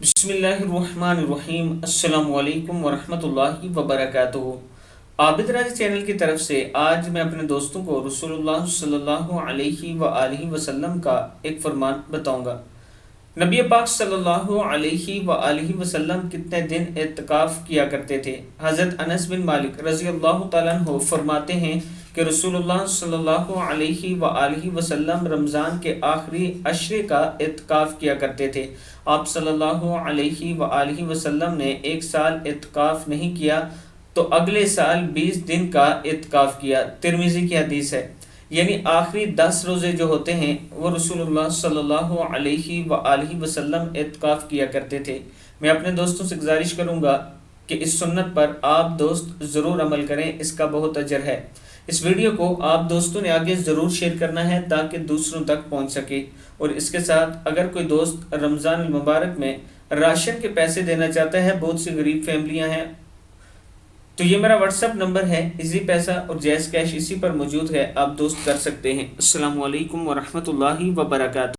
बिस्मिल्लाहिर्रहमानिर्रहीम। अस्सलामु अलैकुम वरहमतुल्लाहि वबरकातुहू। आबिद राज चैनल की तरफ से आज मैं अपने दोस्तों को रसूलुल्लाह सल्लल्लाहु अलैहि वसल्लम का एक फरमान बताऊंगा। नबी पाक सल्लल्लाहु अलैहि वसल्लम कितने दिन एतकाफ़ किया करते थे। हज़रत अनस बिन मालिक रज़ी अल्लाह तआला अन्हु फरमाते हैं कि रसूलुल्लाह सल्लल्लाहु अलैहि वसल्लम रमज़ान के आखिरी अशरे का एतकाफ़ किया करते थे। आप सल्लल्लाहु अलैहि वसल्लम ने एक साल एतकाफ़ नहीं किया तो अगले साल 20 दिन का एतकाफ़ किया। तिरमिज़ी की हदीस है। यानी आखिरी 10 रोज़े जो होते हैं वो रसूलुल्लाह सल्लल्लाहु अलैहि वसल्लम एतकाफ़ किया करते थे। मैं अपने दोस्तों से गुजारिश करूँगा कि इस सुन्नत पर आप दोस्त ज़रूर अमल करें, इसका बहुत अजर है। इस वीडियो को आप दोस्तों ने आगे ज़रूर शेयर करना है ताकि दूसरों तक पहुँच सके। और इसके साथ अगर कोई दोस्त रमज़ान मुबारक में राशन के पैसे देना चाहता है, बहुत सी गरीब फैमिलियाँ हैं, तो ये मेरा व्हाट्सअप नंबर है, इजी पैसा और जैज़ कैश इसी पर मौजूद है, आप दोस्त कर सकते हैं। अस्सलामु अलैकुम वरहमतुल्लाहि वबरकातुहू।